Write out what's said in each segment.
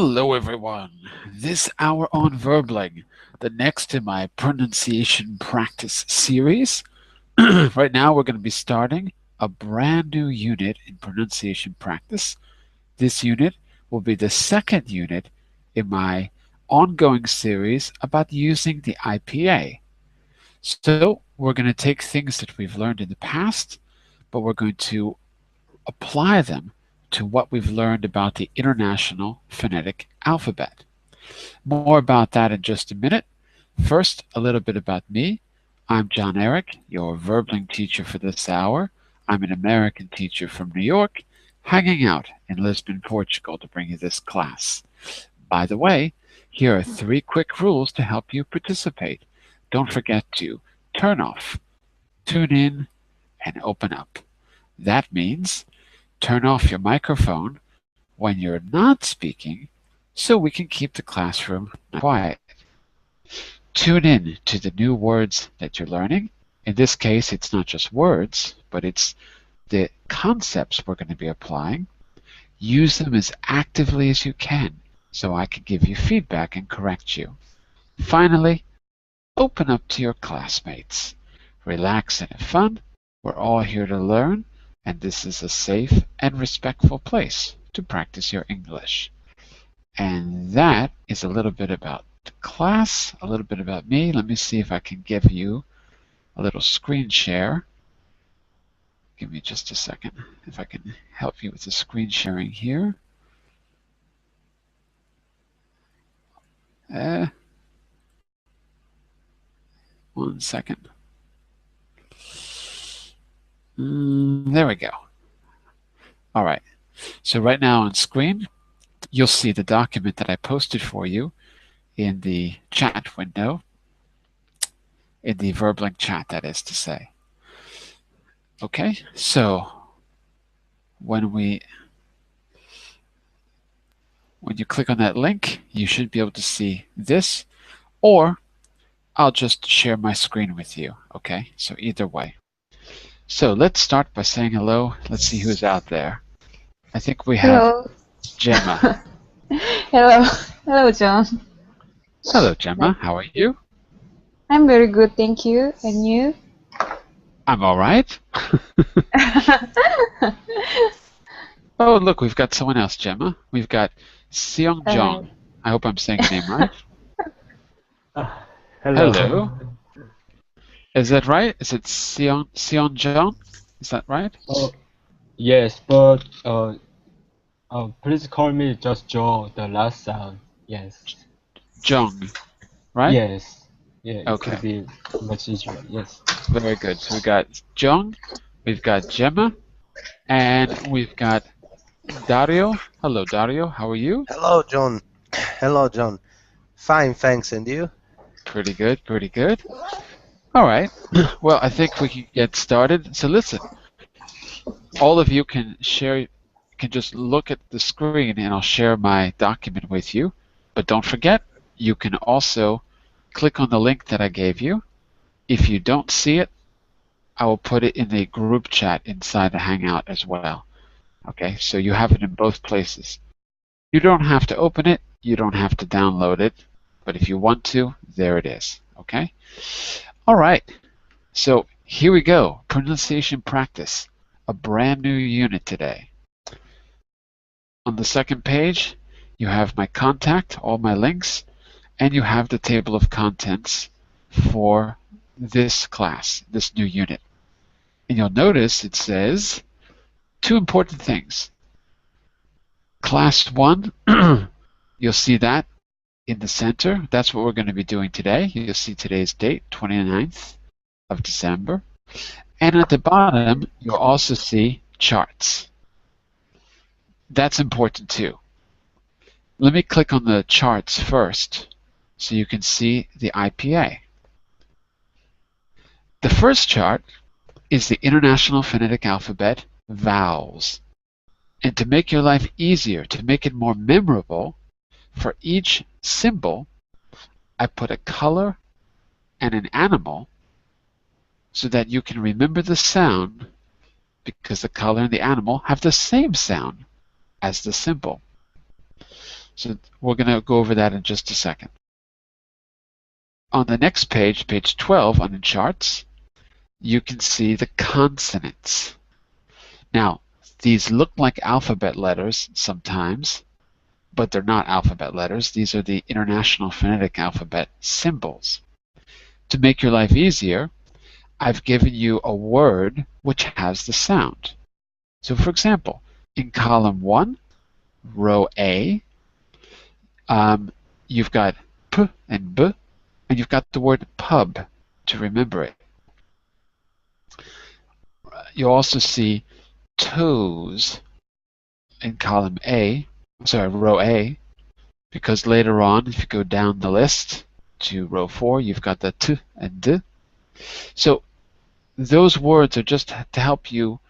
Hello everyone! This hour on Verbling, the next in my pronunciation practice series. Right now we're going to be starting a brand new unit in pronunciation practice. This unit will be the second unit in my ongoing series about using the IPA. So we're going to take things that we've learned in the past, but we're going to apply them to what we've learned about the International Phonetic Alphabet. More about that in just a minute. First, a little bit about me. I'm John Eric, your Verbling teacher for this hour. I'm an American teacher from New York, hanging out in Lisbon, Portugal to bring you this class. By the way, here are 3 quick rules to help you participate. Don't forget to turn off, tune in, and open up. That means turn off your microphone when you're not speaking so we can keep the classroom quiet. Tune in to the new words that you're learning. In this case, it's not just words, but it's the concepts we're going to be applying. Use them as actively as you can so I can give you feedback and correct you. Finally, open up to your classmates. Relax and have fun. We're all here to learn, and this is a safe and respectful place to practice your English. And that is a little bit about the class, a little bit about me. Let me see if I can give you a little screen share. Give me just a second if I can help you with the screen sharing here. One second. There we go. All right. So right now on screen, you'll see the document that I posted for you in the chat window, in the Verbling chat, that is to say. Okay, so when you click on that link, you should be able to see this, or I'll just share my screen with you, okay? So either way. So let's start by saying hello. Let's see who's out there. I think we have Hello. Gemma. Hello. Hello, John. Hello, Gemma. How are you? I'm very good, thank you. And you? I'm all right. Oh, look, we've got someone else, Gemma. We've got Seong Jong. I hope I'm saying your name right. Hello. Hello. Is that right? Is it Seong Jong? Is that right? Yes, but please call me just Joe, the last sound. Yes. Jong, right? Yes. Yeah, it Okay. could be much easier. Yes. Very good. So we've got Jong, we've got Gemma, and we've got Dario. Hello, Dario. How are you? Hello, John. Hello, John. Fine, thanks. And you? Pretty good, pretty good. All right. Well, I think we can get started. So listen, all of you can just look at the screen and I'll share my document with you. But don't forget, you can also click on the link that I gave you. If you don't see it, I will put it in the group chat inside the Hangout as well. Okay, so you have it in both places. You don't have to open it, you don't have to download it, but if you want to, there it is. Okay? All right, so here we go. Pronunciation practice, a brand new unit today. On the second page, you have my contact, all my links, and you have the table of contents for this class, this new unit. And you'll notice it says 2 important things. Class 1, you'll see that in the center. That's what we're going to be doing today. You'll see today's date, 29th of December. And at the bottom, you'll also see charts. That's important too. Let me click on the charts first so you can see the IPA. The first chart is the International Phonetic Alphabet, Vowels. And to make your life easier, to make it more memorable, for each symbol, I put a color and an animal so that you can remember the sound because the color and the animal have the same sound as the symbol. So we're going to go over that in just a second. On the next page, page 12 on the charts, you can see the consonants. Now, these look like alphabet letters sometimes, but they're not alphabet letters. These are the International Phonetic Alphabet symbols. To make your life easier, I've given you a word which has the sound. So for example, in column 1, row A, you've got P and B, and you've got the word pub to remember it. You'll also see toes in column A, sorry, row A, because later on, if you go down the list to row 4, you've got the T and D. So those words are just to help you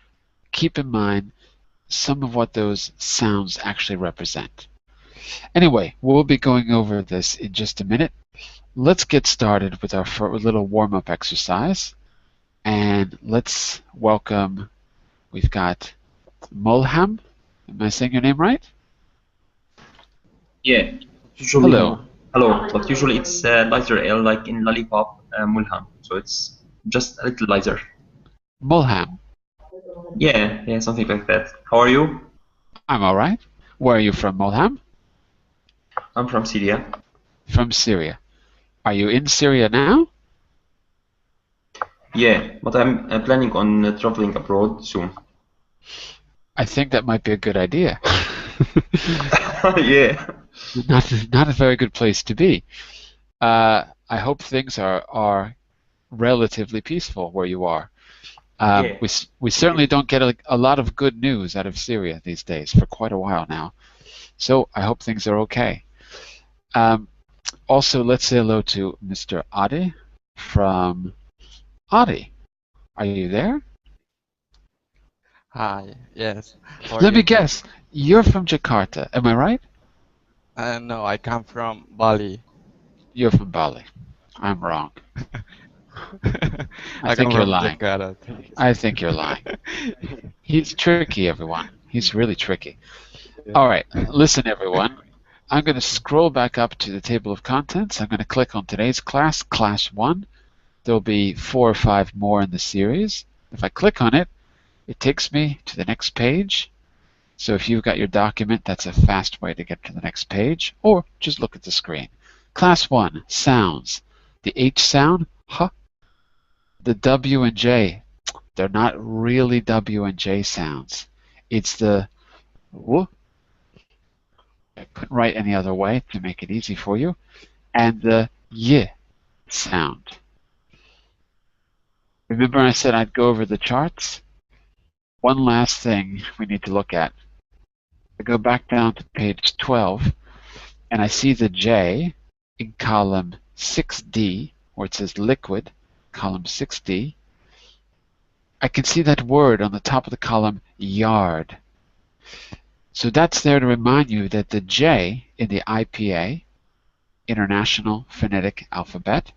keep in mind some of what those sounds actually represent. Anyway, we'll be going over this in just a minute. Let's get started with our little warm-up exercise. And let's welcome, we've got Mulham. Am I saying your name right? Yeah, usually Hello. hello, but usually it's lighter L like in lollipop, mulham. So it's just a little lighter. Mulham. Yeah, something like that. How are you? I'm all right. Where are you from, Mulham? I'm from Syria. From Syria. Are you in Syria now? Yeah, but I'm planning on traveling abroad soon. I think that might be a good idea. Yeah. Not a very good place to be. I hope things are relatively peaceful where you are. Yeah. We certainly don't get a lot of good news out of Syria these days for quite a while now. So I hope things are okay. Also, let's say hello to Mr. Adi from Adi. Are you there? Hi, yes. How are Let you? me guess. You're from Jakarta. Am I right? No, I come from Bali. You're from Bali. I'm wrong. I I think come you're from lying. Jakarta. I think you're lying. He's tricky, everyone. He's really tricky. All right, listen, everyone. I'm going to scroll back up to the table of contents. I'm going to click on today's class, Class 1. There'll be 4 or 5 more in the series. If I click on it, it takes me to the next page. So if you've got your document, that's a fast way to get to the next page, or just look at the screen. Class 1, sounds. The H sound, huh. The W and J, they're not really W and J sounds. It's the w. I couldn't write any other way to make it easy for you. And the y sound. Remember I said I'd go over the charts? One last thing we need to look at. I go back down to page 12, and I see the J in column 6D, where it says liquid, column 6D. I can see that word on the top of the column, yard. So that's there to remind you that the J in the IPA, International Phonetic Alphabet,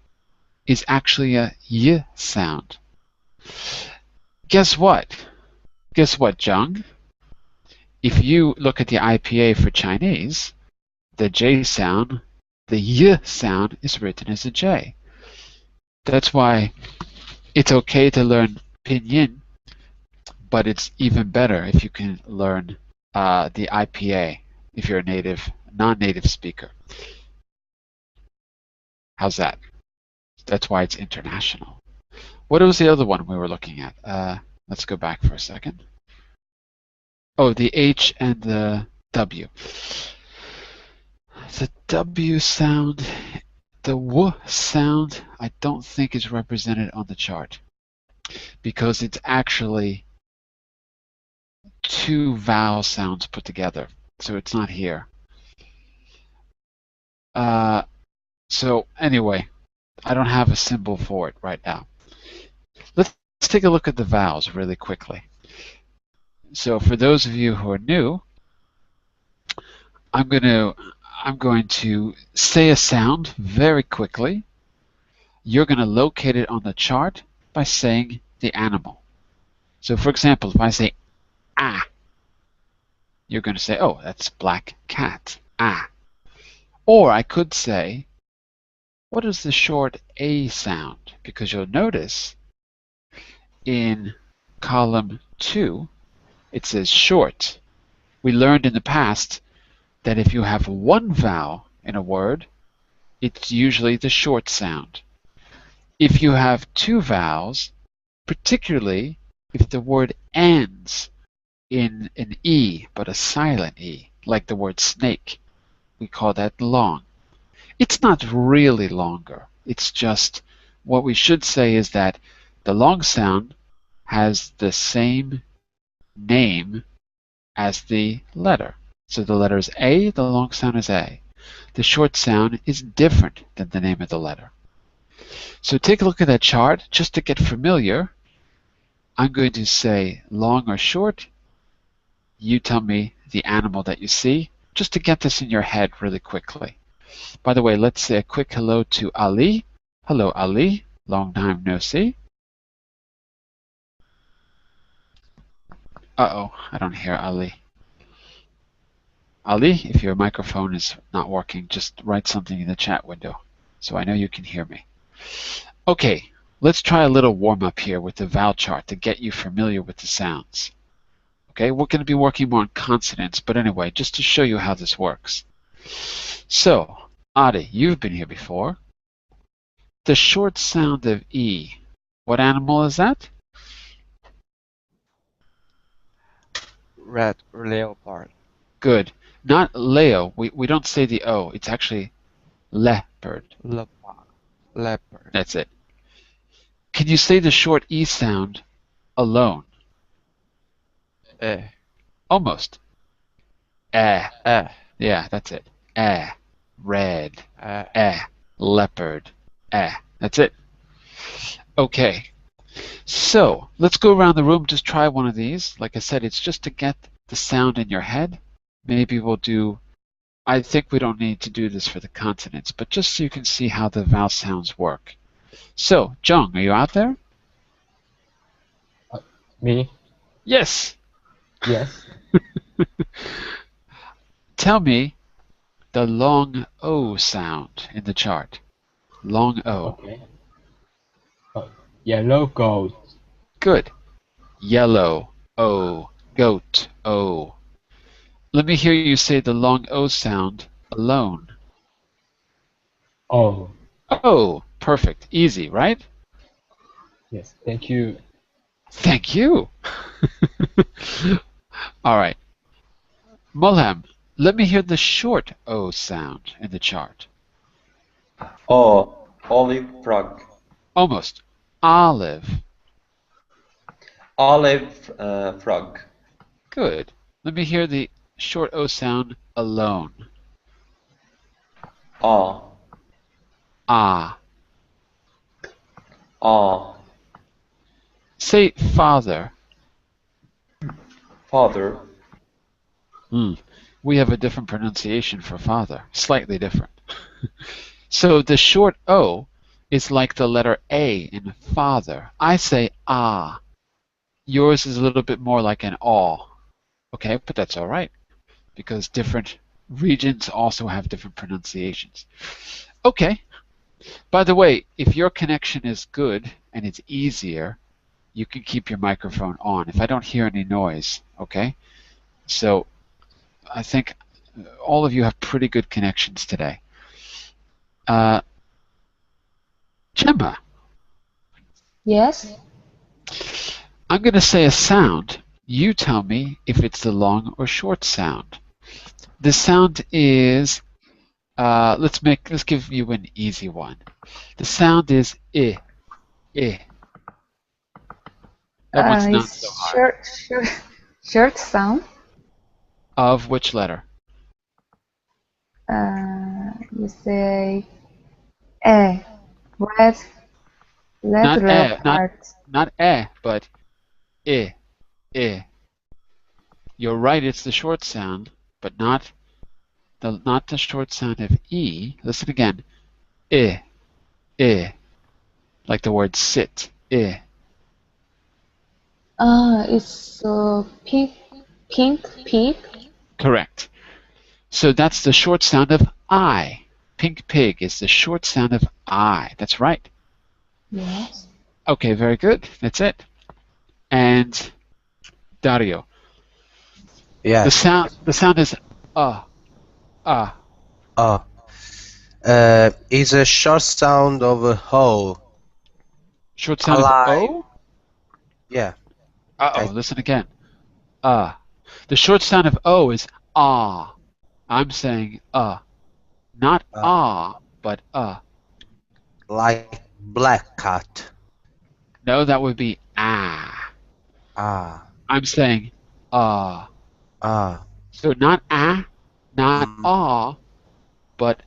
is actually a y sound. Guess what? Guess what, Jung? If you look at the IPA for Chinese, the J sound, the y sound is written as a J. That's why it's okay to learn pinyin, but it's even better if you can learn the IPA if you're a non-native speaker. How's that? That's why it's international. What was the other one we were looking at? Let's go back for a second. Oh, the H and the W. The W sound, the W sound, I don't think is represented on the chart because it's actually 2 vowel sounds put together, so it's not here. So anyway, I don't have a symbol for it right now. Let's take a look at the vowels really quickly. So for those of you who are new, I'm going to say a sound very quickly. You're going to locate it on the chart by saying the animal. So for example, if I say ah, you're going to say, oh, that's black cat, ah. Or I could say, what is the short A sound? Because you'll notice in column 2, it says short. We learned in the past that if you have one vowel in a word, it's usually the short sound. If you have two vowels, particularly if the word ends in an E, but a silent E, like the word snake, we call that long. It's not really longer. It's just what we should say is that the long sound has the same name as the letter. So the letter is A, the long sound is A. The short sound is different than the name of the letter. So take a look at that chart just to get familiar. I'm going to say long or short. You tell me the animal that you see, just to get this in your head really quickly. By the way, let's say a quick hello to Ali. Hello, Ali. Long time no see. Uh-oh, I don't hear Ali. Ali, if your microphone is not working, just write something in the chat window so I know you can hear me. Okay, let's try a little warm-up here with the vowel chart to get you familiar with the sounds. Okay, we're going to be working more on consonants, but anyway, just to show you how this works. So, Adi, you've been here before. The short sound of E, what animal is that? Red leopard. Good. Not Leo. We don't say the O. It's actually leopard. Leopard. Leopard. That's it. Can you say the short E sound alone? Eh. Almost. Eh. Eh. Yeah, that's it. Eh. Red. Eh. Eh. Leopard. Eh. That's it. Okay. So let's go around the room. Just try one of these. Like I said, it's just to get the sound in your head. Maybe we'll do, I think we don't need to do this for the consonants, but just so you can see how the vowel sounds work. So, Jung, are you out there? Me? Yes. Yes. Tell me the long O sound in the chart. Long O. Okay. Yellow goat. Good. Yellow O. Goat O. Let me hear you say the long O sound alone. Oh, Oh, perfect. Easy, right? yes. Thank you. Thank you. All right. Mulham, let me hear the short O sound in the chart. Oh, olive frog. Almost. Olive. Olive frog. Good. Let me hear the short O sound alone. Ah. Ah. Ah. Say father. Father. We have a different pronunciation for father. Slightly different. So the short O is like the letter A in father. I say ah. Yours is a little bit more like an aw. Okay, but that's all right because different regions also have different pronunciations. Okay. By the way, if your connection is good and it's easier, you can keep your microphone on if I don't hear any noise, okay? So I think all of you have pretty good connections today. Gemma, Yes. I'm going to say a sound. You tell me if it's the long or short sound. The sound is, let's give you an easy one. The sound is I, I. That one's not so It's hard. short sound. Of which letter? You say eh. Red Not leopard. not but I, I. You're right, it's the short sound, but not the short sound of E. Listen again. I, I. Like the word sit. I. It's pink pig. Correct. So that's the short sound of I. Pink pig is the short sound of I. That's right. Yes. Okay, very good. That's it. And Dario, Yeah. the sound is uh. Oh. Is a short sound of a ho. Short sound of Alive. O? Yeah. Uh-oh, listen again. The short sound of O is ah. I'm saying not but Like black cat. No, that would be ah. Ah. I'm saying Ah. So not not Mm. but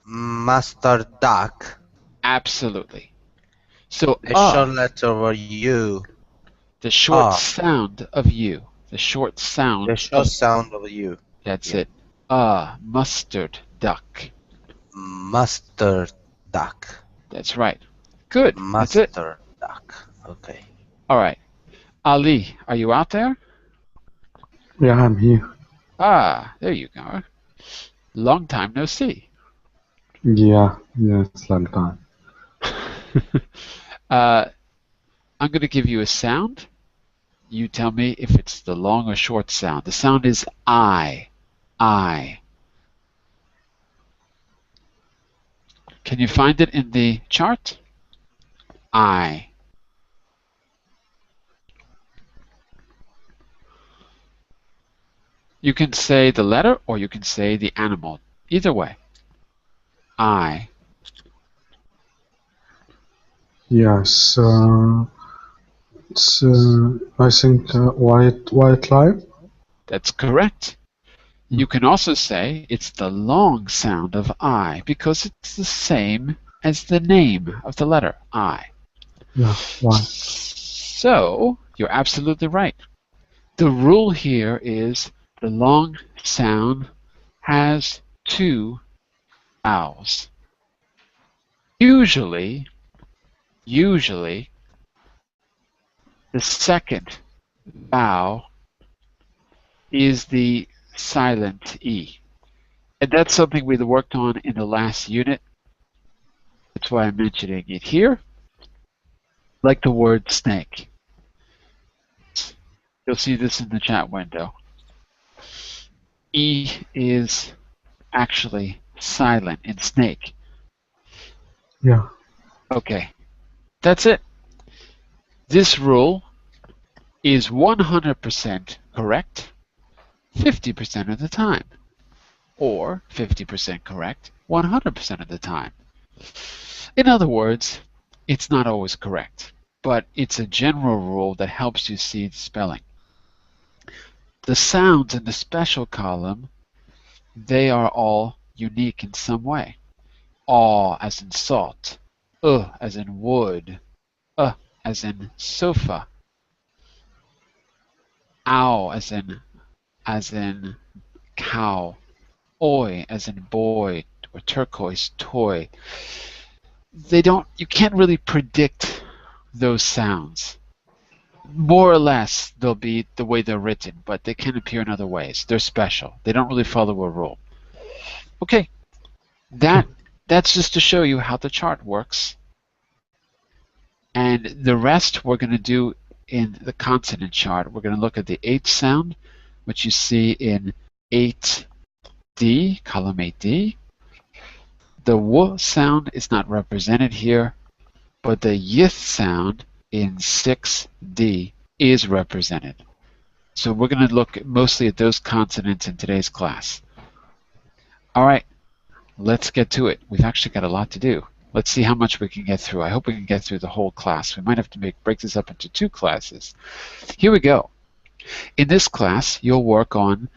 Master duck. Absolutely. So The short letter of U. the short sound of you. The short sound The short sound of U. That's it. Mustard duck. Master duck. That's right. Good. That's it. Master duck. Okay. All right. Ali, are you out there? Yeah, I'm here. There you go. Long time no see. Yeah, it's long time. I'm going to give you a sound. You tell me if it's the long or short sound. The sound is I. I. Can you find it in the chart? I. You can say the letter or you can say the animal. Either way. I. Yes, it's I think white light. That's correct. You can also say it's the long sound of I because it's the same as the name of the letter I. Yeah, right. So you're absolutely right. The rule here is the long sound has two vowels. Usually, the second vowel is the silent E. And that's something we worked on in the last unit. That's why I'm mentioning it here. Like the word snake. You'll see this in the chat window. E is actually silent in snake. Yeah. Okay, that's it. This rule is 100% correct 50% of the time, or 50% correct 100% of the time. In other words, it's not always correct, but it's a general rule that helps you see the spelling. The sounds in the special column, they are all unique in some way. Aw as in salt, as in wood, as in sofa, ow as in cow, oi as in boy or turquoise toy. You can't really predict those sounds. More or less they'll be the way they're written, but they can appear in other ways. They're special. They don't really follow a rule. Okay, that's just to show you how the chart works. And the rest we're going to do in the consonant chart. We're going to look at the H sound, which you see in 8D, column 8D. The W sound is not represented here, but the YIth sound in 6D is represented. So we're going to look mostly at those consonants in today's class. All right, let's get to it. We've actually got a lot to do. Let's see how much we can get through. I hope we can get through the whole class. We might have to break this up into 2 classes. Here we go. In this class, you'll work on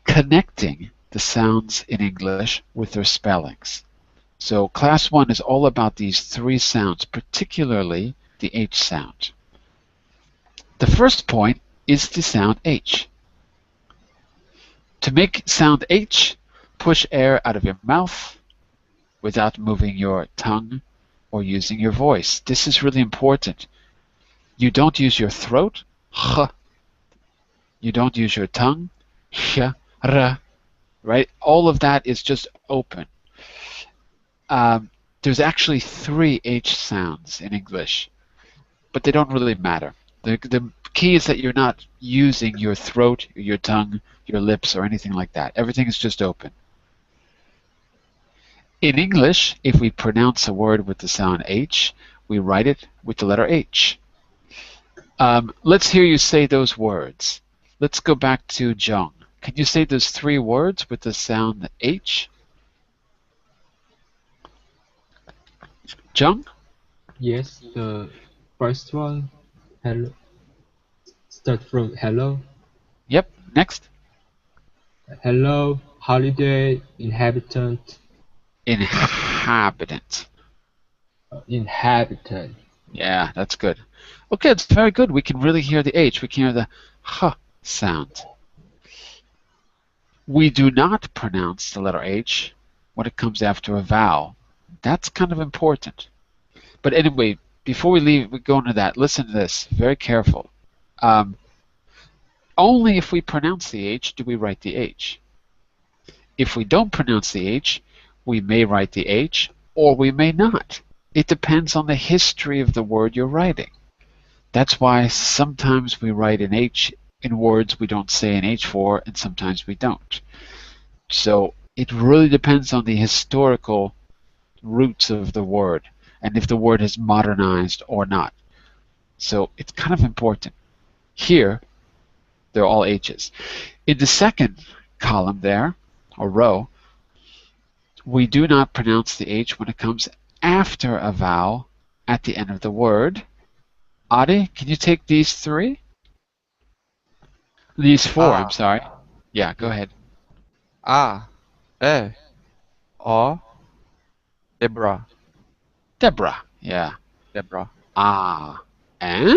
connecting the sounds in English with their spellings. So class 1 is all about these 3 sounds, particularly the H sound. The first point is the sound H. To make sound H, push air out of your mouth without moving your tongue or using your voice. This is really important. You don't use your throat, you don't use your tongue, sh, r, right? All of that is just open. There's actually 3 H sounds in English, but they don't really matter. The key is that you're not using your throat, your tongue, your lips, or anything like that. Everything is just open. In English, if we pronounce a word with the sound H, we write it with the letter H. Let's hear you say those words. Let's go back to Jung. Can you say those 3 words with the sound H? Jung? Yes, the first one, hello, start from hello. Yep. Next. Hello, holiday, inhabitant, Inhabitant. inhabitant. Yeah, that's good. Okay, it's very good. We can really hear the H. We can hear the H sound. We do not pronounce the letter H when it comes after a vowel. That's kind of important. But anyway, before we go into that, listen to this. Very careful. Only if we pronounce the H do we write the H. If we don't pronounce the H, we may write the H or we may not. It depends on the history of the word you're writing. That's why sometimes we write an H in words we don't say an H for, and sometimes we don't. So it really depends on the historical roots of the word and if the word is modernized or not. So it's kind of important. Here, they're all H's. In the second column there, or row, we do not pronounce the H when it comes after a vowel at the end of the word. Adi, can you take these 3? These 4, I'm sorry. Yeah, go ahead. A, E, O, Debra. Deborah. Yeah. Debra. Ah. Eh?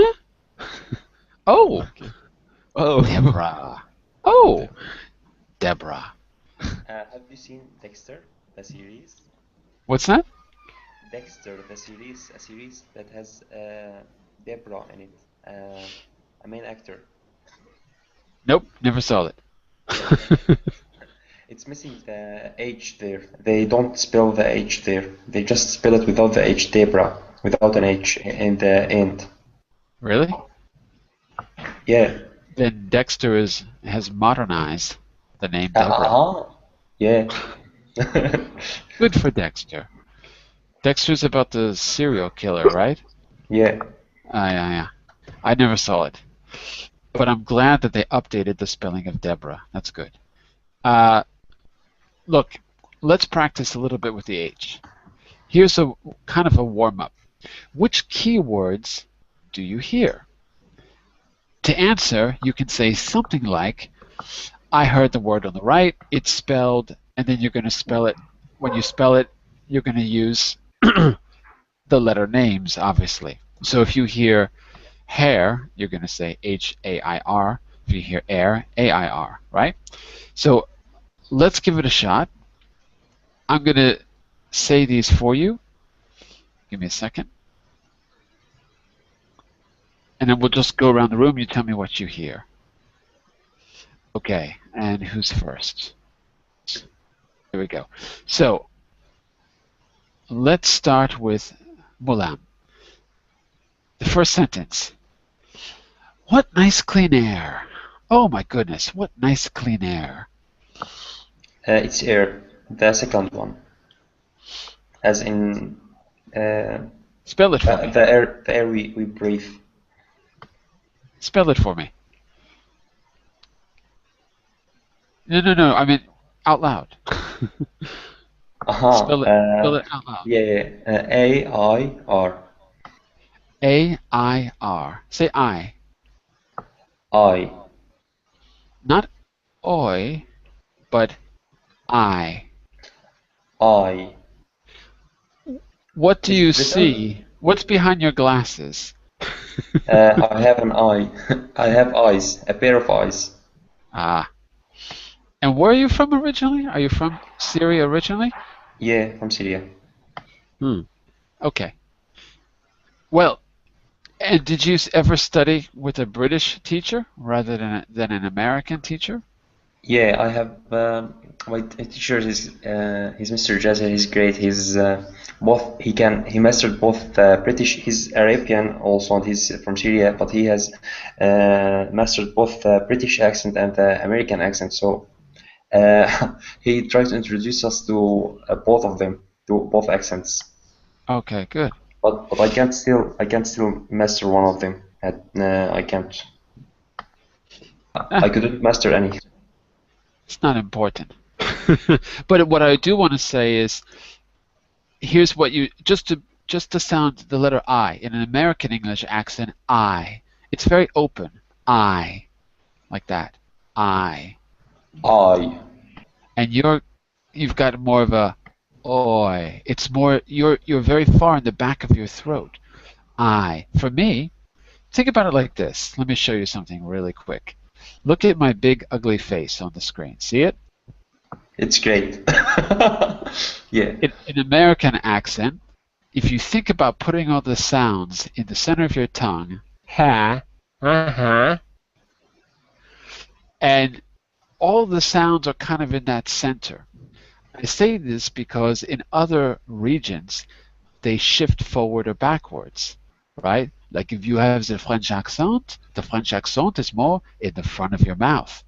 Oh. Okay. Oh. Deborah. Oh. Deborah. Have you seen Dexter, the series? What's that? Dexter, the series, a series that has Deborah in it, a main actor. Nope, never saw it. It's missing the H there. They don't spell the H there. They just spell it without the H, Deborah, without an H in the end. Really? Yeah. Then Dexter has modernized the name Deborah. Yeah. Good for Dexter. Dexter's about the serial killer, right? Yeah. Yeah. I never saw it. But I'm glad that they updated the spelling of Deborah. That's good. Look, let's practice a little bit with the H. Here's a kind of a warm-up. Which keywords do you hear? To answer, you can say something like, I heard the word on the right, it's spelled, and then you're going to spell it. When you spell it, you're going to use the letter names, obviously. So if you hear hair, you're going to say H-A-I-R. If you hear air, A-I-R, right? So let's give it a shot. I'm going to say these for you. Give me a second. And then we'll just go around the room. You tell me what you hear. Okay, and who's first? Here we go. So let's start with Mulam. The first sentence. What nice clean air. Oh my goodness, what nice clean air. It's air, the second one. As in spell it for me. The air we breathe. Spell it for me. No, I mean out loud. Spell it out loud. Yeah. A-I-R. A-I-R. Say I. I. Not oi, but I. I. What do you see? What's behind your glasses? I have an eye. I have eyes. A pair of eyes. Ah. And where are you from originally? Are you from Syria originally? Yeah, from Syria. Okay. Well, and did you ever study with a British teacher rather than an American teacher? Yeah, I have my teacher is he's Mr. Jazzer. He's great. He's both he mastered both British. He's Arabian also, and he's from Syria, but he has mastered both the British accent and the American accent. So he tried to introduce us to both of them, to both accents. Okay, good. But I can't still master one of them. I can't. I couldn't master any. It's not important. But what I do want to say is, here's what you just to sound the letter I in an American English accent. I. It's very open. I, like that. I. And you've got more of a oi. It's more you're very far in the back of your throat. I. For me, think about it like this. Let me show you something really quick. Look at my big ugly face on the screen. See it? It's great. Yeah. In American accent, if you think about putting all the sounds in the center of your tongue, ha, and all the sounds are kind of in that center. I say this because in other regions, they shift forward or backwards, right? Like if you have the French accent is more in the front of your mouth.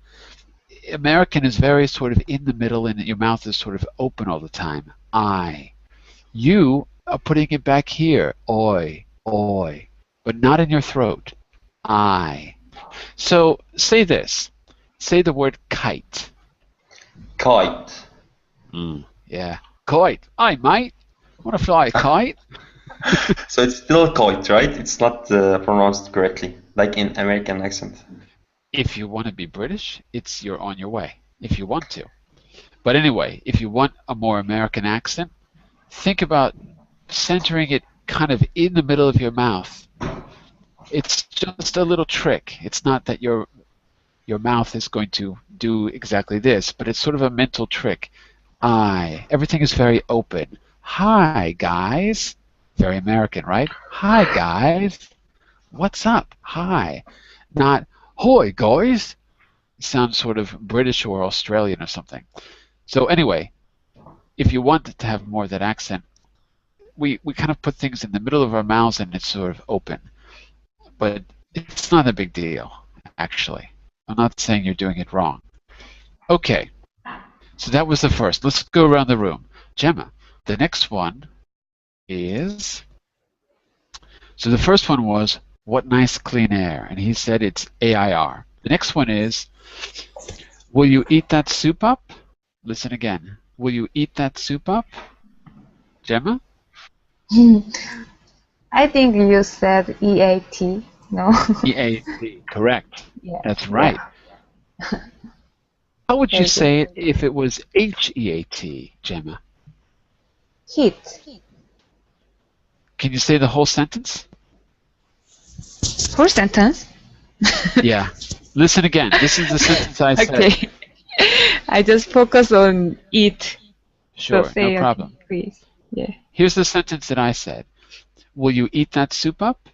American is very sort of in the middle, and your mouth is sort of open all the time. I. You are putting it back here. Oi, oi. But not in your throat. I. So say this. Say the word kite. Kite. Yeah. Kite. Hi, mate. Want to fly a kite? So it's still kite, right? It's not pronounced correctly, like in American accent. If you want to be British, you're on your way, if you want to. But anyway, if you want a more American accent, think about centering it kind of in the middle of your mouth. It's just a little trick. It's not that your mouth is going to do exactly this, but it's sort of a mental trick. Everything is very open. Hi, guys. Very American, right? Hi, guys. What's up? Hi. Not, hoi, guys. It sounds sort of British or Australian or something. So anyway, if you want to have more of that accent, we kind of put things in the middle of our mouths and it's sort of open. But it's not a big deal, actually. I'm not saying you're doing it wrong. Okay, so that was the first. Let's go around the room. Gemma, the next one is... So the first one was, what nice clean air? And he said it's AIR. The next one is, will you eat that soup up? Listen again. Will you eat that soup up? Gemma? I think you said EAT, no? EAT, correct. Yeah. That's right. Yeah. How would you Very say it good. if it was HEAT, Gemma? Heat. Can you say the whole sentence? Whole sentence? Yeah. Listen again. This is the sentence I said. Okay. I just focus on eat. Sure, So say no problem. again, please. Yeah. Here's the sentence that I said. Will you eat that soup up?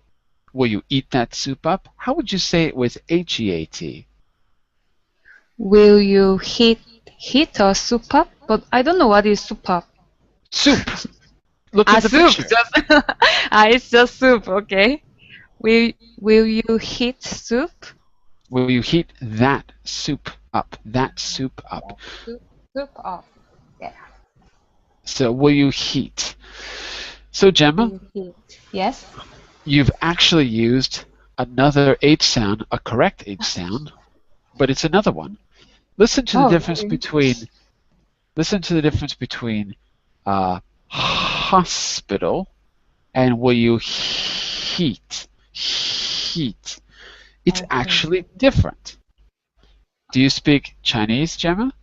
Will you eat that soup up? How would you say it with HEAT? Will you heat a soup up? But I don't know what is soup up. Soup. Look at the soup. picture. Just it's just soup. Okay. Will you heat soup? Will you heat that soup up? That soup up. Soup up. Yeah. So will you heat? So Gemma, Will you heat? Yes. you've actually used another H sound, a correct H sound, but it's another one. Listen to the difference between. Listen to the difference between hospital and will you heat? Heat. It's actually different. Do you speak Chinese, Gemma?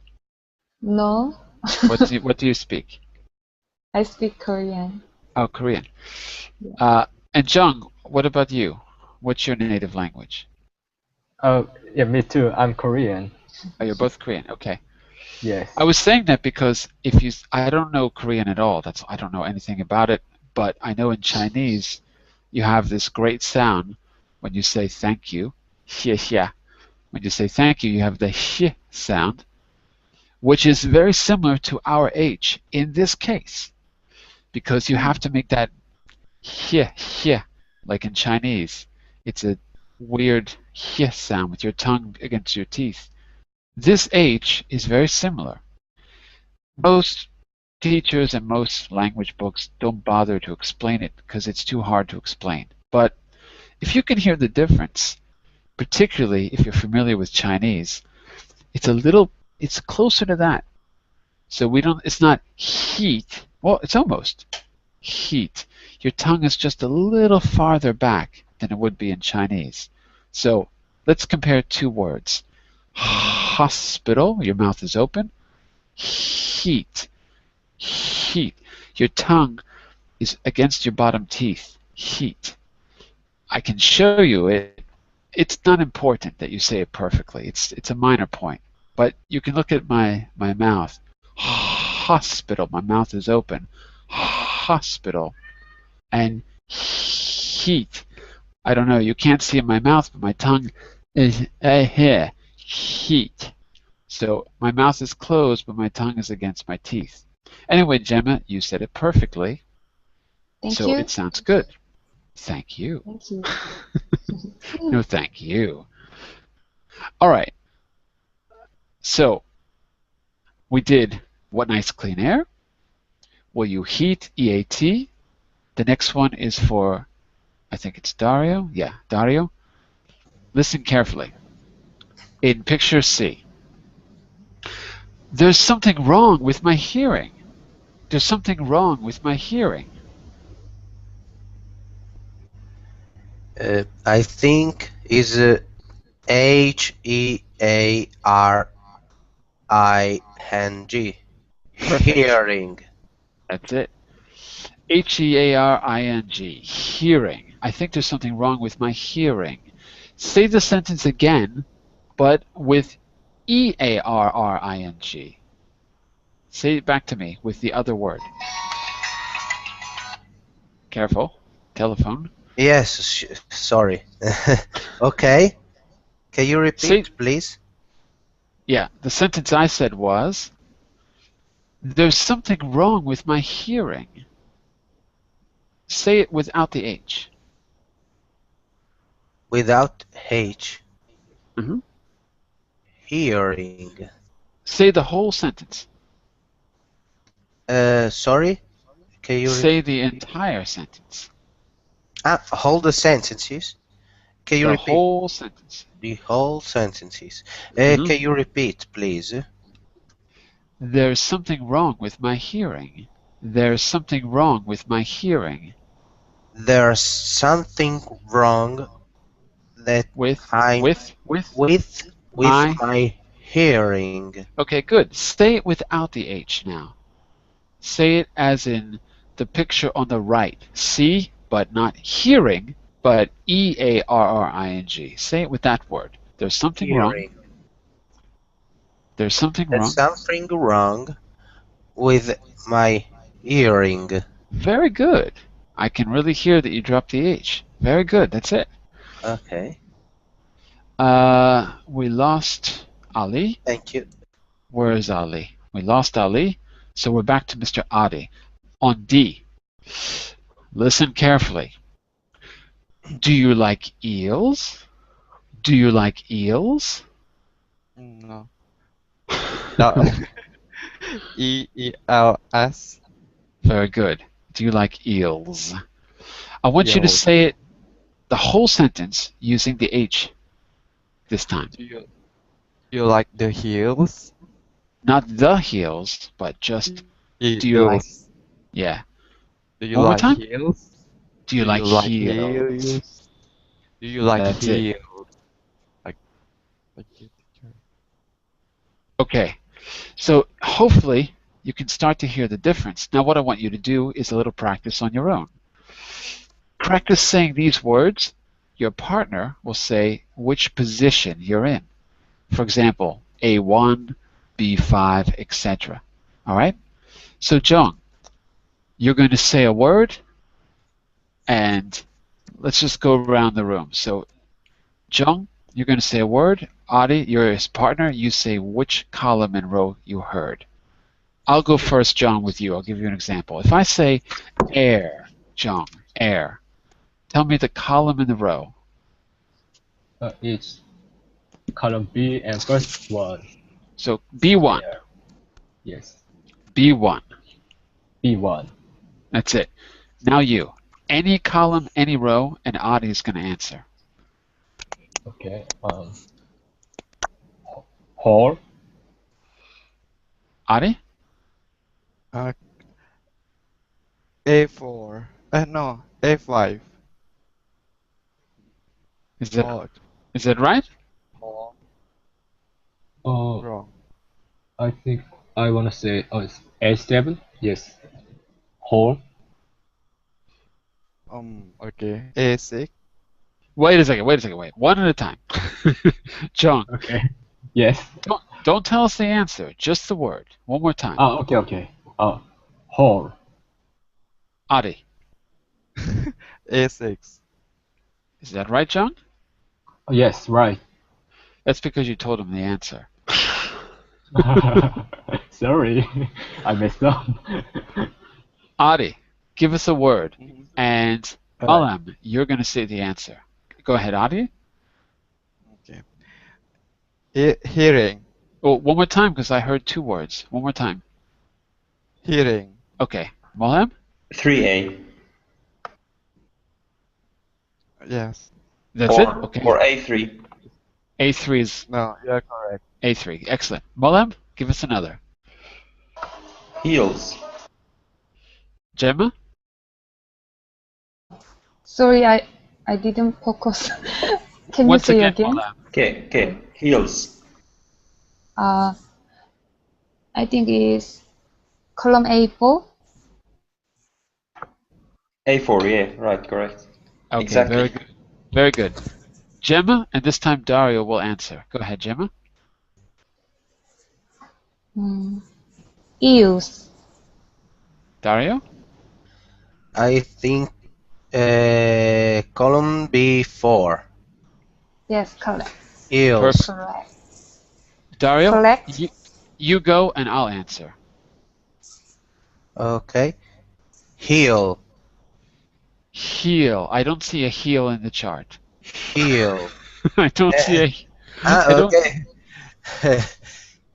No. What do you speak? I speak Korean. Oh, Korean. Yeah. And Jung, what about you? What's your native language? Yeah, me too. I'm Korean. Oh, you're both Korean. Okay. Yes. I was saying that because I don't know Korean at all. I don't know anything about it. But I know in Chinese, you have this great sound when you say thank you, xie xie. When you say thank you, you have the xie sound, which is very similar to our H in this case, because you have to make that h, like in Chinese. It's a weird h sound with your tongue against your teeth. This H is very similar. Most teachers and most language books don't bother to explain it because it's too hard to explain. But if you can hear the difference, particularly if you're familiar with Chinese, it's closer to that. So it's not heat. Well, it's almost heat. Your tongue is just a little farther back than it would be in Chinese. So let's compare two words. Hospital, your mouth is open. Heat. Heat. Your tongue is against your bottom teeth. Heat. I can show you it. It's not important that you say it perfectly. It's a minor point. But you can look at my mouth. Hospital. My mouth is open. Hospital. And heat. I don't know. You can't see in my mouth, but my tongue is here. Heat. So my mouth is closed, but my tongue is against my teeth. Anyway, Gemma, you said it perfectly. Thank So you. it sounds good. Thank you. Thank you. No, thank you. All right. So we did what nice clean air. Will you heat, EAT? The next one is for, I think it's Dario. Yeah, Dario. Listen carefully. In picture C, there's something wrong with my hearing. There's something wrong with my hearing. I think is HEARING. Perfect. Hearing. That's it. HEARING. Hearing. I think there's something wrong with my hearing. Say the sentence again, but with EARRING. Say it back to me with the other word. Careful. Telephone. Yes, sorry. Okay. Can you repeat, please? Yeah, the sentence I said was, there's something wrong with my hearing. Say it without the H. Without H. Mm-hmm. Hearing. Say the whole sentence. Sorry? Can you say the entire sentence? Hold the sentences. Can you The repeat? whole sentence. The whole sentences. Mhm. Can you repeat, please? There's something wrong with my hearing. There's something wrong with my hearing. There's something wrong that With with my. my hearing. Okay, good. Say it without the H now. Say it as in the picture on the right. See, but not hearing, but EARRING. Say it with that word. There's something wrong. Hearing. There's something There's wrong. something wrong with my hearing. Very good. I can really hear that you dropped the H. Very good. That's it. Okay. We lost Ali. Thank you. Where is Ali? We lost Ali. So we're back to Mr. Adi. On D. Listen carefully. Do you like eels? Do you like eels? No. No. EELS. Very good. Do you like eels? I want you to Eels. say it the whole sentence using the H this time. Do you like the heels? Not the heels, but just Eels. do you like? Yeah. Do you One more like time? heels? Do you like heels? heels? Do you like That's it. heels? Like Okay. So hopefully you can start to hear the difference. Now what I want you to do is a little practice on your own. Practice saying these words. Your partner will say which position you're in. For example, A1, B5, etc. All right? So Jung, you're going to say a word, and let's just go around the room. So Jung, You're going to say a word. Adi, you're his partner. You say which column and row you heard. I'll go first, John, with you. I'll give you an example. If I say air, John, air, tell me the column and the row. It's column B and first one. So B1. There. Yes. B1. B1. That's it. Now you. Any column, any row, and Adi is going to answer. Okay. Hall. Adi? A4. No, A5. Is it, Hard. is it right? Wrong. I think I wanna say it's A7. Yes. Hall. Okay. A6. Wait a second. Wait. One at a time. John, Okay. Yes. don't tell us the answer. Just the word. One more time. Okay. Hall. Adi. A6. Is that right, John? Yes, right. That's because you told him the answer. Sorry, I messed up. Adi, give us a word. Mhm. And Malam, you're going to say the answer. Go ahead, Adi. Okay. Hearing. Oh, one more time, because I heard two words. One more time. Hearing. Okay. Malam? 3A. Yes. That's or, it? Okay. Or A3. A3 is No, you're correct. A3. Excellent. Malam, give us another. Heels. Gemma? Sorry, I didn't focus. Can you Once say again, again? Malam. Okay. Heels. I think it's column A4. A4, yeah, right, correct. Okay, Exactly. very good. Very good. Gemma, and this time Dario will answer. Go ahead, Gemma. Eels. Dario? I think column B4. Yes, correct. Eels. Correct. Dario, Correct. you go and I'll answer. Okay. Heel. Heel. I don't see a heel in the chart. Heel. I don't see a... I don't- Okay.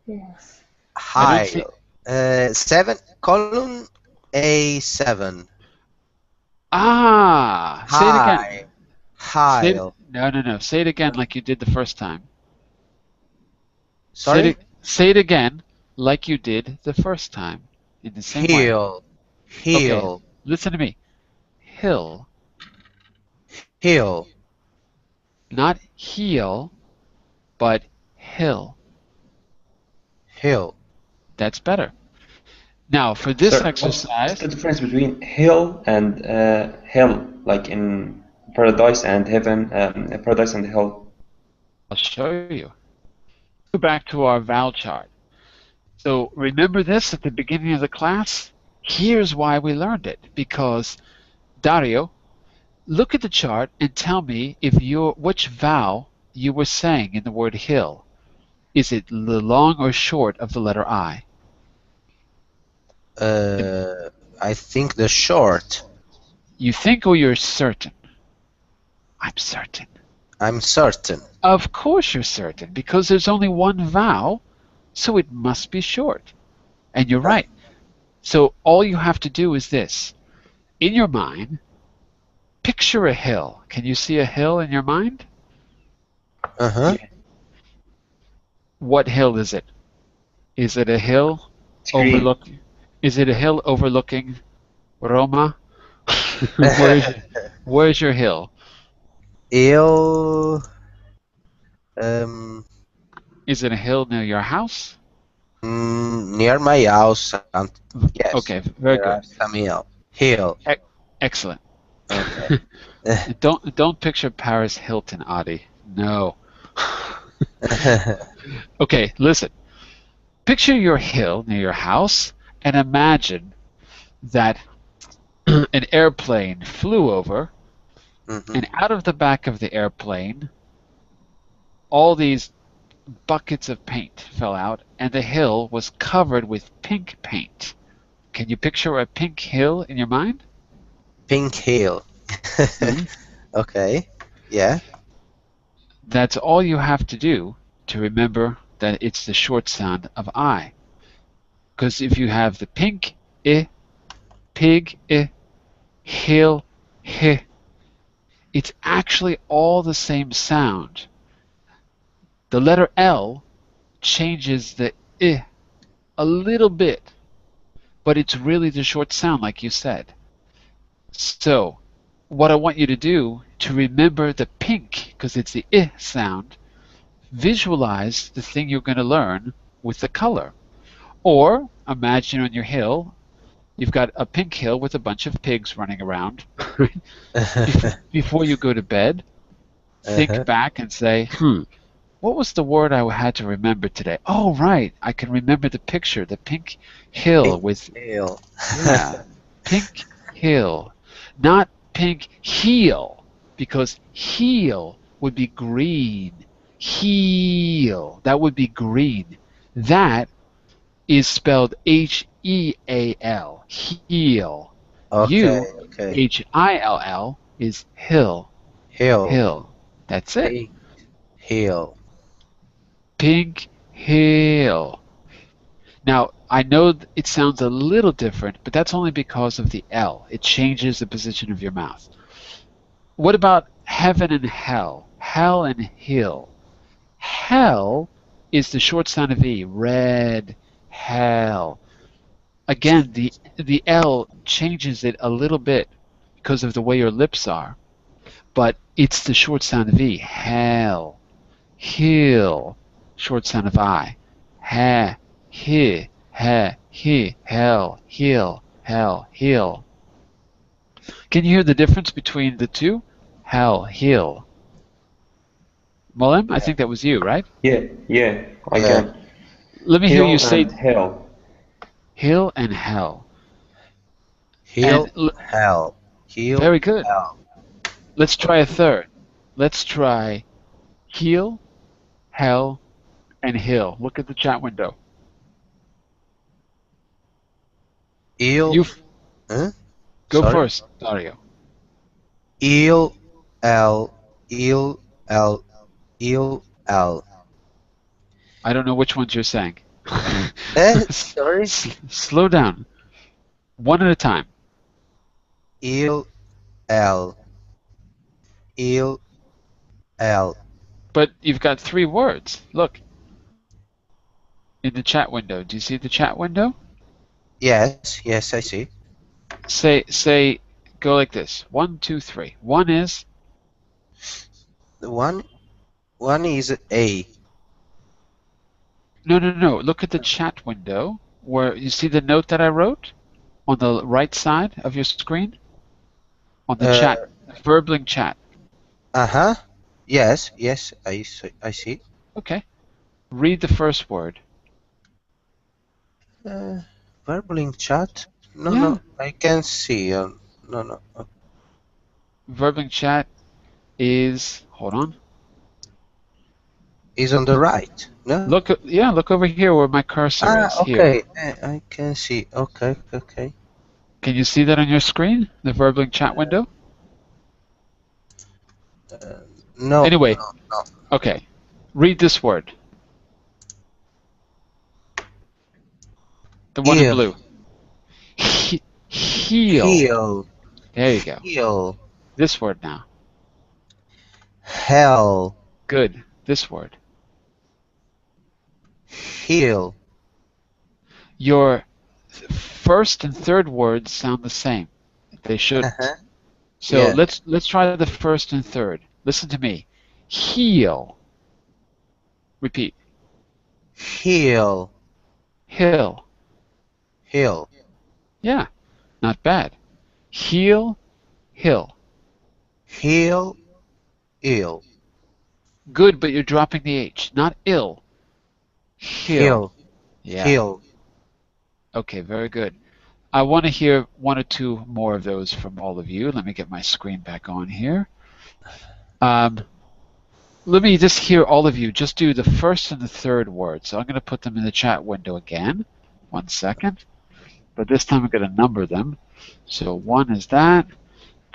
Yes. I don't see- High. 7 column A7. Ah! Say it again. High. High. No. Say it again like you did the first time. Sorry? Say it again like you did the first time. In the same way. Heel. Heel. Okay. Listen to me. Hill. Heel. Not heel, but hill. Hill. That's better. Now, for this Sir, exercise... what's the difference between hill and hell, like in paradise and heaven, paradise and hell? I'll show you. Go back to our vowel chart. So remember this at the beginning of the class? Here's why we learned it. Because, Dario, look at the chart and tell me which vowel you were saying in the word hill. Is it the long or short of the letter I? I think the short. You think or you're certain? I'm certain. I'm certain. Of course you're certain, because there's only one vowel, so it must be short. And you're right. So all you have to do is this. In your mind, picture a hill. Can you see a hill in your mind? Uh-huh. What hill is it? Is it a hill overlooking? Is it a hill overlooking Roma? Where's your hill? Hill. Is it a hill near your house? Near my house. And yes. Okay, very there good. are some hill. Excellent. Okay. Don't picture Paris Hilton, Adi. No. Okay, listen. Picture your hill near your house and imagine that an airplane flew over, Mhm. and out of the back of the airplane all these buckets of paint fell out, and the hill was covered with pink paint. Can you picture a pink hill in your mind? Pink hill. Mhm. Okay. Yeah. That's all you have to do to remember that it's the short sound of I. Because if you have the pink I, pig I, hill hi, it's actually all the same sound. The letter L changes the I a little bit, but it's really the short sound like you said. So what I want you to do to remember the pink, because it's the I sound, visualize the thing you're going to learn with the color. Or imagine on your hill, you've got a pink hill with a bunch of pigs running around. Before you go to bed, think back and say, what was the word I had to remember today? Oh, right, I can remember the picture, the pink hill with, Hill. yeah, pink hill. Not pink heel, because heel would be green. Heel, that would be green. That is spelled H-E-A-L, heel. Okay. You, Okay. H-I-L-L, is hill, Hill. hill. That's it. Pink hill. Pink hill. Now, I know it sounds a little different, but that's only because of the L. It changes the position of your mouth. What about heaven and hell? Hell and hill. Hell is the short sound of E. Red, hell. Again, the L changes it a little bit because of the way your lips are, but it's the short sound of E. Hell, hill, short sound of I. Ha, he, hell, heel, hell, heel. Can you hear the difference between the two? Hell, heel. Mullen, I think that was you, right? Yeah, I Yeah. can. Let me hear you Hill say and hell. hill and hell. Hill. And Hell. Hill. very good. Hell. Let's try a third. Let's try heel, hell, and hill. Look at the chat window. Ill. You Huh? go Sorry. first, Dario. Ill. L. Ill. L. Ill. L. I don't know which ones you're saying. Sorry. Slow down. One at a time. Ill. L. Ill. L. But you've got 3 words. Look. In the chat window. Do you see the chat window? Yes. Yes, I see. Say, go like this. 1, 2, 3. One is, The one is A. no. Look at the chat window where you see the note that I wrote on the right side of your screen? On the chat, Verbling chat. Uh-huh. Yes. I see. Okay. Read the first word. Verbling chat? No, Yeah. no. I can see. No. Verbling chat is, hold on. Is on the right. No. Look over here where my cursor is. Here. Okay. I can see. Okay. Can you see that on your screen? The Verbling chat window? No. Anyway. No. Okay. Read this word. The one in Heel. blue. Heel. Heel. There you go. Heel. This word now. Hell. Good. This word. Heel. Your first and third words sound the same. They shouldn't. Uh-huh. So Yeah. let's try the first and third. Listen to me. Heel. Repeat. Heel. Hill. Hill. Yeah. Not bad. Heel. Hill. Heel. Ill. Good, but you're dropping the H. Not ill. Hill. Yeah. Hill. Okay, very good. I want to hear 1 or 2 more of those from all of you. Let me get my screen back on here. Let me just hear all of you just do the first and the third word. So I'm going to put them in the chat window again. 1 second. But this time I'm going to number them. So 1 is that,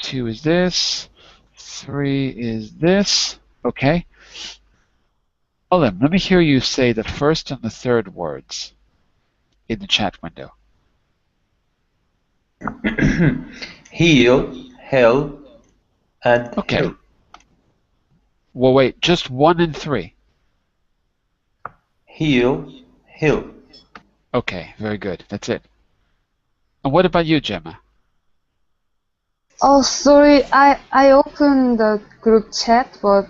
2 is this, 3 is this. Okay. Olim, let me hear you say the first and the third words in the chat window. Heel, hell, and Okay. hill. Well, wait, just 1 and 3. Heel, hill. Okay, very good. That's it. And what about you, Gemma? Oh, sorry. I opened the group chat, but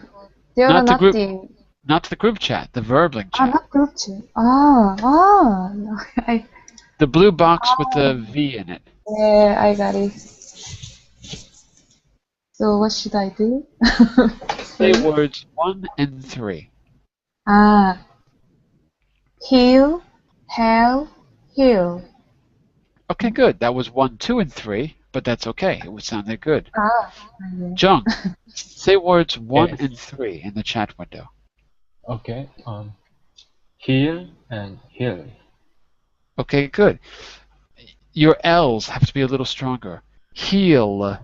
there are Not the group, nothing. not the group chat, the verbling chat. Not group chat. No, The blue box with the V in it. yeah, I got it. So what should I do? Say words 1 and 3. Heel, hell, hill. Okay, good. That was 1, 2, and 3, but that's okay. It sounded good. Yeah. Jung, say words 1 Yes. and 3 in the chat window. Okay. Heel and hill. Okay, good. Your L's have to be a little stronger. Heel.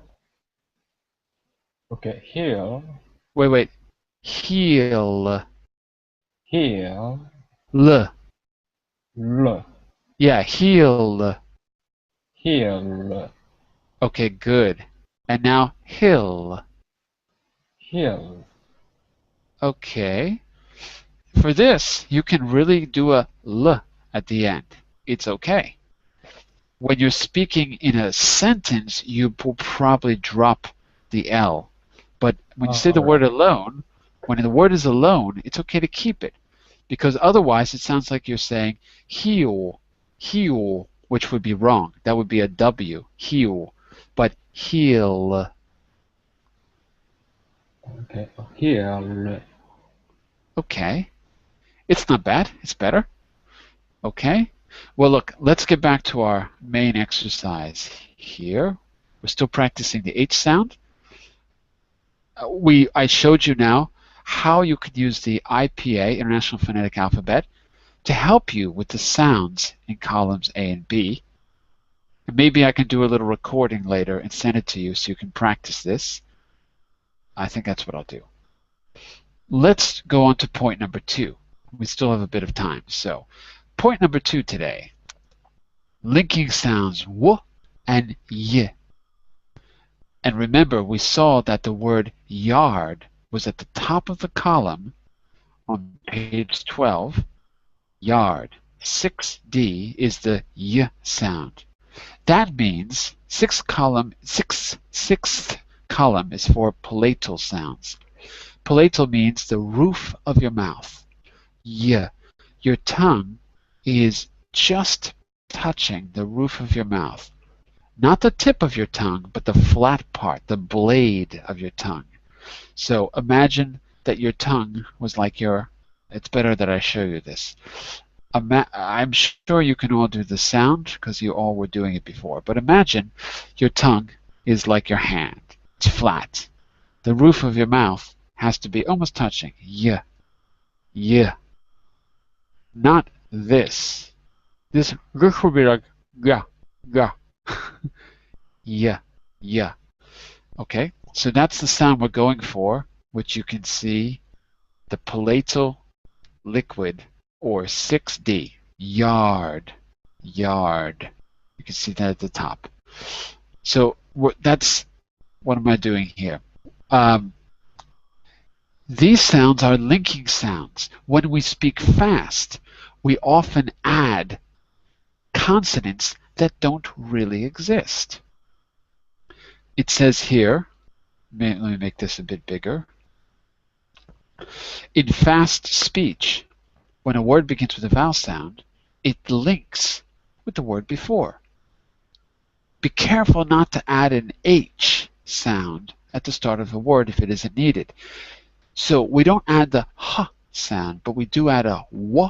Okay. Heel, Wait. Heel. heel, L. l, Yeah, heel. heel, Okay, good. And now hill. hill. Okay. For this, you can really do a L at the end. It's okay. When you're speaking in a sentence, you will probably drop the L. But when you say the word Alright. alone, when the word is alone, it's okay to keep it. Because otherwise it sounds like you're saying heel, which would be wrong. That would be a W, heel. But heel. Okay. Heel. Okay. It's not bad. It's better. Okay. Well, look, let's get back to our main exercise here. We're still practicing the H sound. I showed you now how you could use the IPA, International Phonetic Alphabet, to help you with the sounds in columns A and B. And maybe I can do a little recording later and send it to you so you can practice this. I think that's what I'll do. Let's go on to point number 2. We still have a bit of time. So, point number 2 today. Linking sounds W and Y. And remember, we saw that the word yard was at the top of the column on page 12. Yard. 6D is the Y sound. That means sixth column is for palatal sounds. Palatal means the roof of your mouth. Y. Your tongue is just touching the roof of your mouth. Not the tip of your tongue, but the flat part, the blade of your tongue. So imagine that your tongue was like your... It's better that I show you this. I'm sure you can all do the sound because you all were doing it before. But imagine your tongue is like your hand. It's flat. The roof of your mouth has to be almost touching. Yeah. Yeah. Not this. This would be like yeah. Yeah. Yeah. Yeah. Okay. So that's the sound we're going for, which you can see the palatal liquid, or 6D, yard, yard. You can see that at the top. So that's, what am I doing here? These sounds are linking sounds. When we speak fast, we often add consonants that don't really exist. It says here, let me make this a bit bigger. In fast speech, when a word begins with a vowel sound, it links with the word before. Be careful not to add an H sound at the start of a word if it isn't needed. So we don't add the H sound, but we do add a W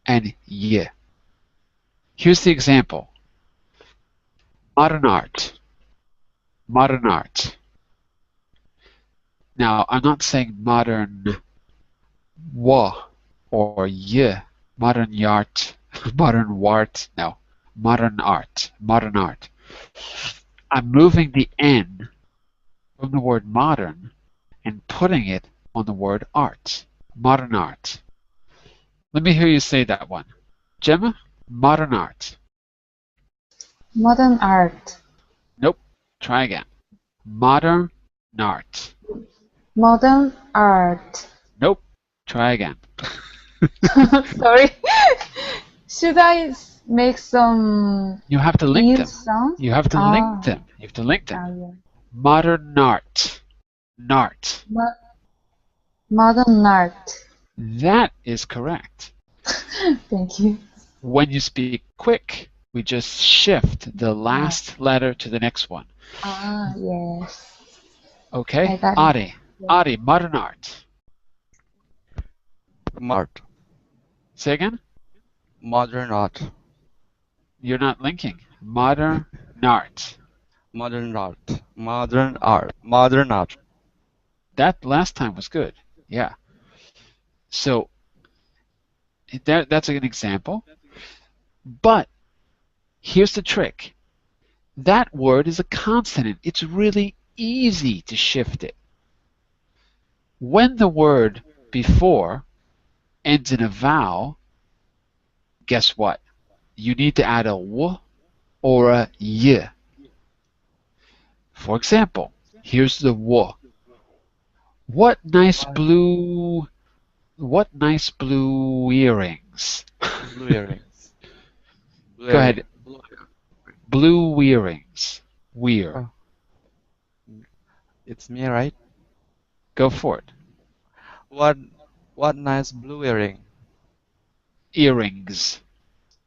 and Y. Here's the example. Modern art. Modern art. Now, I'm not saying modern wa or y, modern yart, modern wart. No, modern art, modern art. I'm moving the N from the word modern and putting it on the word art, modern art. Let me hear you say that one. Gemma, modern art. Modern art. Nope, try again. Modern art. Modern art. Nope, try again. Sorry. Should I make some You have to link ear them. sound? You have to link them. You have to link them. Yeah. Modern art. Nart. Modern art. That is correct. Thank you. When you speak quick, we just shift the last letter to the next one. Yes. Okay? I got it. Adi. Adi, modern art. Art. Say again? Modern art. You're not linking. Modern art. Modern art. Modern art. Modern art. That last time was good. Yeah. So that's an example. But here's the trick. That word is a consonant. It's really easy to shift it. When the word before ends in a vowel, guess what? You need to add a w or a y. For example, here's the w. What nice blue earrings. Blue earrings. Go ahead. Blue earrings. Weir. Oh. It's me, right? Go for it. What nice blue earring. Earrings.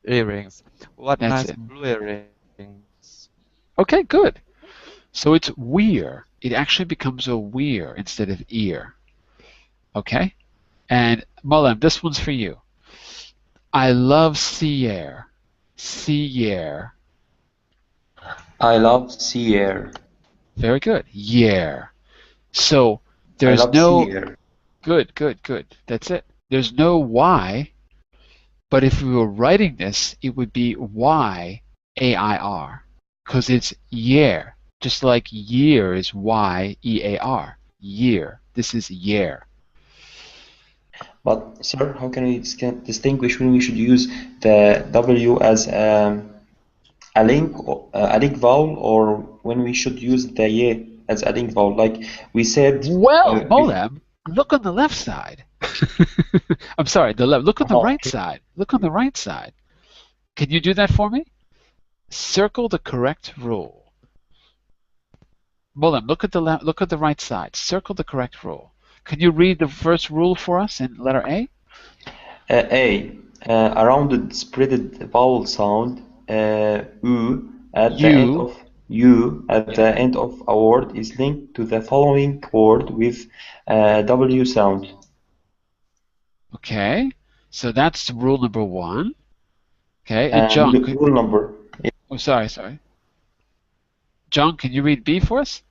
Earrings. What That's nice it. blue earrings. Okay, good. So it's weir. It actually becomes a weir instead of ear. Okay? And Mulem, this one's for you. I love sea air. Sea air. I love sea air. Very good. Year. So I there's love no sea air. good. That's it. There's no Y, but if we were writing this, it would be Y-A-I-R, because it's year, just like year is Y-E-A-R. Year. This is year. But sir, how can we distinguish when we should use the W as a link vowel, or when we should use the Y as a link vowel? Like we said. Well, Molem, look on the left side. I'm sorry, the left. Look on the right side. Look on the right side. Can you do that for me? Circle the correct rule. Molem, look at the left. Look at the right side. Circle the correct rule. Can you read the first rule for us in letter A? A rounded spreaded vowel sound U at the end of a word is linked to the following word with W sound. Okay, so that's rule number one. Okay, and And John. rule number. Oh, sorry. John, can you read B for us?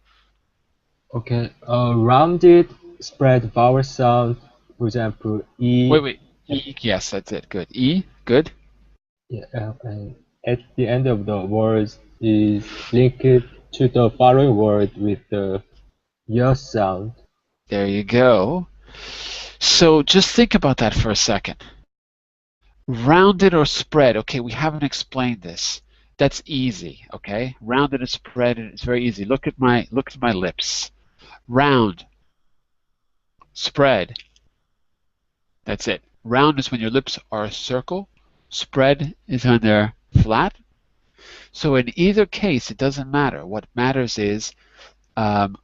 Okay, rounded spread vowel sound, for example, E. Wait. E. Yes, that's it. Good. E. Good. Yeah, and at the end of the words is linked to the following word with the Y sound. There you go. So just think about that for a second. Rounded or spread. Okay, we haven't explained this. That's easy. Okay, rounded and spread. It's very easy. Look at my lips. Round. Spread. That's it. Round is when your lips are a circle. Spread is when they're flat. So in either case, it doesn't matter. What matters is the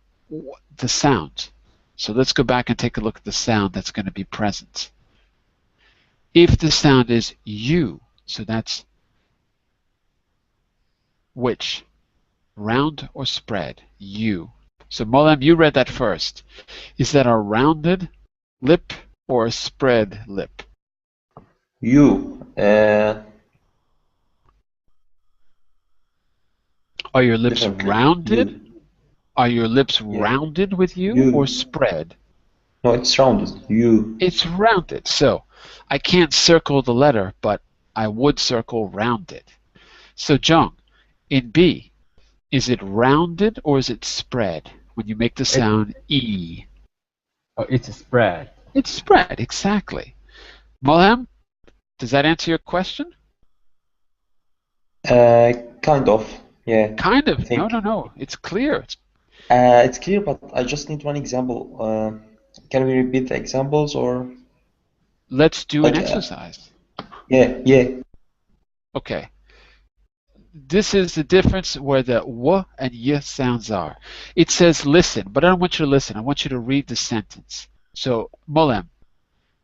sound. So let's go back and take a look at the sound that's going to be present. If the sound is U, so that's which? Round or spread? U. So Molem, you read that first. Is that a rounded lip or a spread lip? U. Are your lips rounded Are your lips rounded with U or spread? No, it's rounded. U. It's rounded. So I can't circle the letter, but I would circle rounded. So Jung, in B, is it rounded or is it spread when you make the sound E? Oh, it's spread. It's spread, exactly. Mulham, does that answer your question? Kind of. Yeah. Kind of. No. It's clear. It's clear, but I just need one example. Can we repeat the examples or? Let's do an Like, exercise. Yeah. Okay. This is the difference where the W and Y sounds are. It says listen, but I don't want you to listen. I want you to read the sentence. So, Mulham,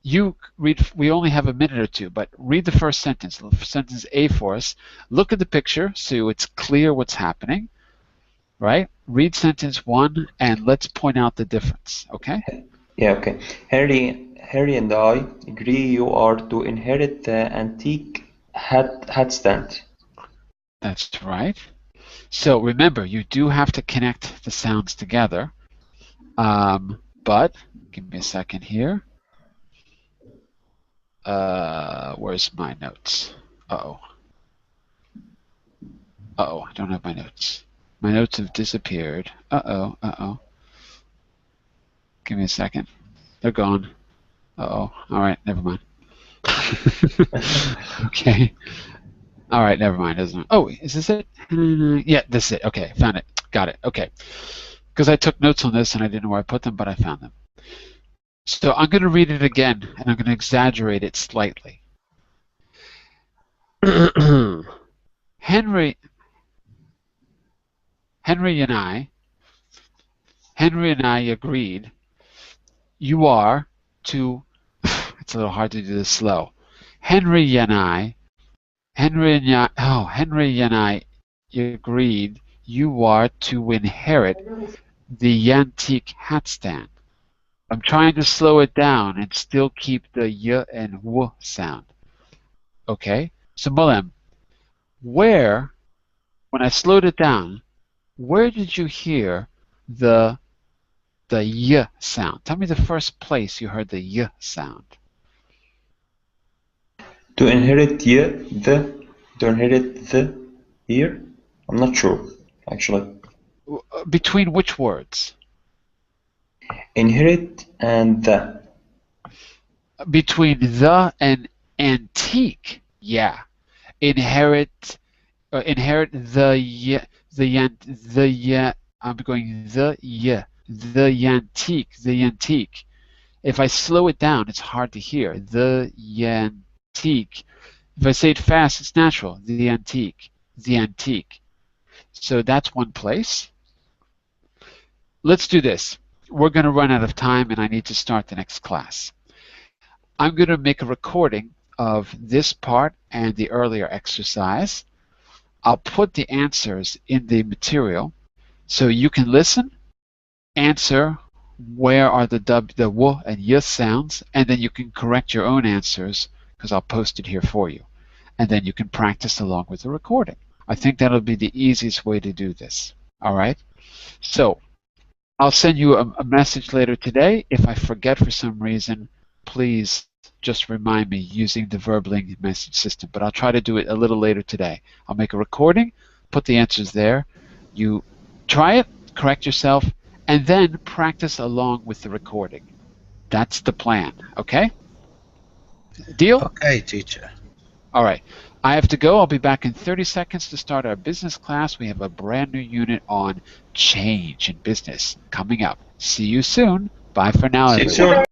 you read, we only have a minute or two, but read the first sentence, sentence A for us. Look at the picture so it's clear what's happening, right? Read sentence 1 and let's point out the difference, okay? Yeah, okay. Harry and I agree you are to inherit the antique hat stand. That's right. So remember, you do have to connect the sounds together. But give me a second here. Where's my notes? Uh-oh, I don't have my notes. My notes have disappeared. Uh-oh. Give me a second. They're gone. Uh-oh. All right, never mind. Okay. All right, never mind. Oh, is this it? Yeah, this is it. Okay, found it. Got it. Okay. Because I took notes on this and I didn't know where I put them, but I found them. So I'm going to read it again, and I'm going to exaggerate it slightly. Henry and I agreed you are to, it's a little hard to do this slow. Henry and I agreed you are to inherit the antique hat stand. I'm trying to slow it down and still keep the y and w sound. Okay? So Mulham, when I slowed it down, where did you hear the y sound? Tell me the first place you heard the y sound. To inherit the here? I'm not sure, actually. Between which words? Inherit and the. Between the and antique. Yeah. Inherit the I'm going the antique. If I slow it down, it's hard to hear. The antique. If I say it fast, it's natural. The antique. So that's one place. Let's do this. We're going to run out of time and I need to start the next class. I'm going to make a recording of this part and the earlier exercise. I'll put the answers in the material so you can listen, answer where are the w and y sounds, and then you can correct your own answers because I'll post it here for you. And then you can practice along with the recording. I think that'll be the easiest way to do this. All right? So I'll send you a message later today. If I forget for some reason, please just remind me using the VerbLink message system. But I'll try to do it a little later today. I'll make a recording, put the answers there. You try it, correct yourself, and then practice along with the recording. That's the plan, okay? Deal? Okay, teacher. All right. I have to go. I'll be back in 30 seconds to start our business class. We have a brand new unit on change in business coming up. See you soon. Bye for now, everyone.